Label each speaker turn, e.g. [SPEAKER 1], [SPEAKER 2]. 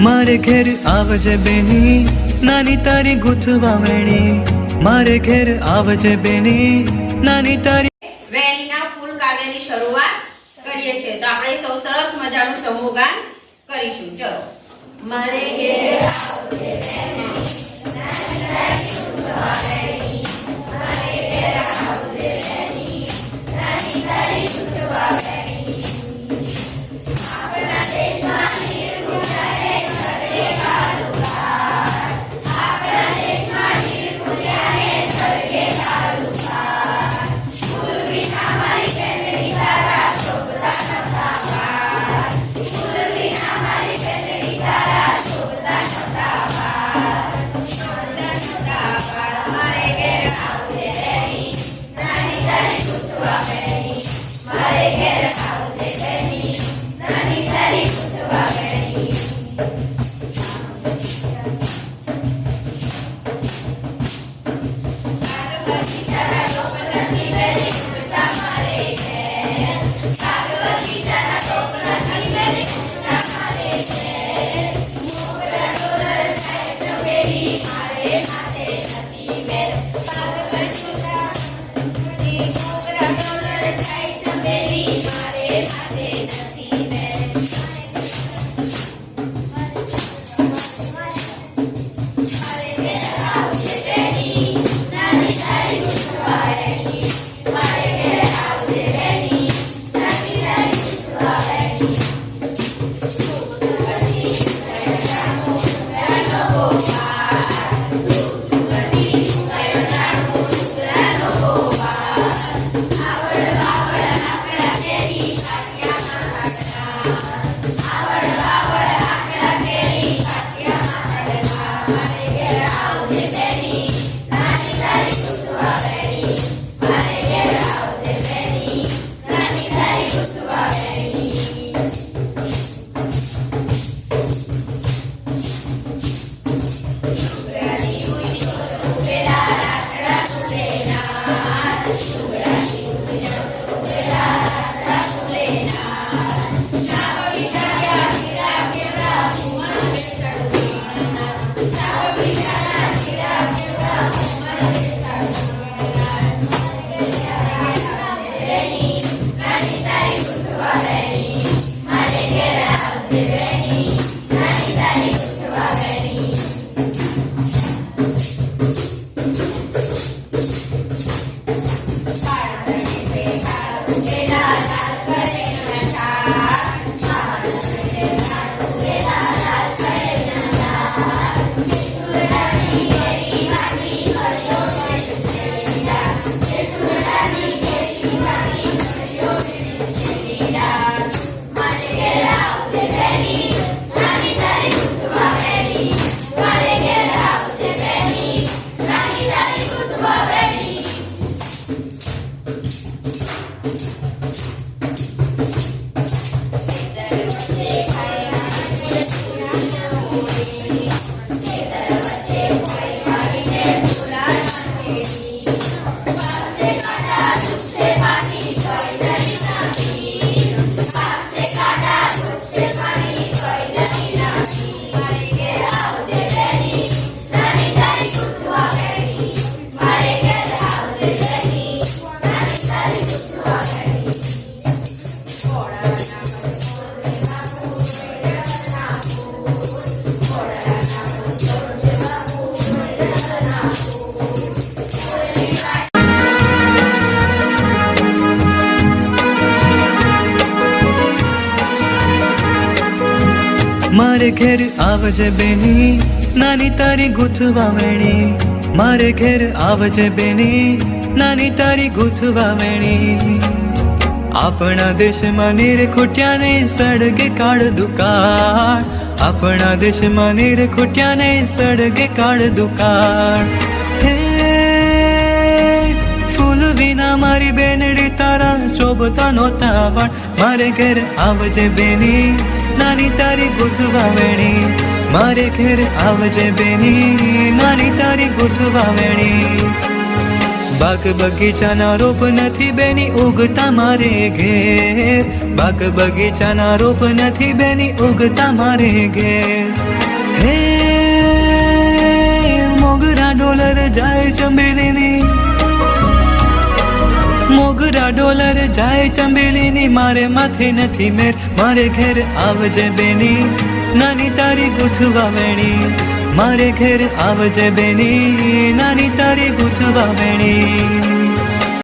[SPEAKER 1] मारे घेर आवजे बेनी नानी तारी गूंथवा वेणी मारे घेर आवजे बेनी नानी तारी
[SPEAKER 2] વેણીના ફૂલ કાવ્યની શરૂઆત કરીએ છીએ તો આપણે સૌ સરસ મજાનું સમૂહ ગાન કરીશું ચલો મારે ઘેર આવજે બેની નાની તારી ગૂંથવા વેણી મારે ઘેર આવજે બેની નાની તારી ગૂંથવા વેણી આપણા દેશમાં નિર્ભુજાએ કરે કાળુકાર આપણા દેશમાં નિર્ભુજાએ સર્ગે કાળુકાર ફૂલ વિના મારી બેનડી તારા શોભતા નતા વાર ફૂલ વિના મારી બેનડી તારા શોભતા નતા વાર મારે ઘેર આવજે બેની નાની તારી ગૂંથવા વેણી મારે ઘેર આવજે બેની નાની તારી ગૂંથવા વેણી પાર્વતી તારા ટોપલાની બેની ગૂંથતા મારે ઘેર પાર્વતી તારા ટોપલાની બેની ગૂંથતા મારે ઘેર મોગરા ડોલર થાય ચમેલી મારે માથે નથી મેર પાર્વતી તારા મોગરા ડોલર થાય ચમેલી મારે માથે નથી મેર મારે ઘેર આવજે બેની નાની તારી ગૂંથવા વેણી મારે ઘેર આવજે બેની નાની તારી ગૂંથવા વેણી સુગંધી સુગંધાનો સુગંધાનો ગોપાલ સુગંધી સુગંધાનો સુગંધાનો ગોપાલ આવડ બાવળ આકડા કેરી કાઠિયામાં કાઢના આવડ બાવળ આકડા કેરી કાઠિયામાં કાઢના મારે ઘેર આવજે બેની નાની તારી ગૂંથવા વેણી મારે ઘેર આવજે બેની નાની તારી ગૂંથવા વેણી સુગરાની ઉઈનો રૂપેલા રાતડા ફૂલેના સુગરાની ઉઈનો રૂપેલા રાતડા ફૂલેના નાવ વિચાર્યા હીરા કેવડા ઉમર બેસડુના નાવ વિચાર્યા હીરા કેવડા ઉમર બેસડુના બેની નાની તારી ગૂંથવા વેણી મારે ઘેર આવજે બેની નાની તારી ગૂંથવા વેણી મારે ઘેર આવજે બેની નાની તારી ગૂંથવા વેણી મારે ઘેર આવજે બેની નાની તારી ગૂંથવા વેણી
[SPEAKER 1] मारे घेर आवजे बेनी नानी तारी गूंथवा वेणी मारे घेर आवजे बेनी नानी तारी गूंथवा वेणी अपना देश में निरखुट्या ने सड़गे काળ दुकाळ अपना देश में निरखुट्या ने सड़गे काળ दुकाळ हे फूल विना मारी बेनडी तारा शोभता नोता वाळ मारे घेर आवजे बेनी नानी तारी गूंथवा वेणी मारे घेर आवजे बेनी नानी तारी गूंथवा वेणी બાગ બગીચાના રોપ નથી બેની ઉગતા મારે ઘેર, બાગ બગીચાના રોપ નથી બેની ઉગતા મારે ઘેર. હે મોગરા ડોલર જાય ચંબેલીની, મોગરા ડોલર જાય ચંબેલીની, મારે માથે નથી મેર. મારે ઘેર આવજે બેની નાની તારી ગૂંથવા વેણી, મારે ઘેર આવજે બેની નાની તારી ગૂંથવા વેણી.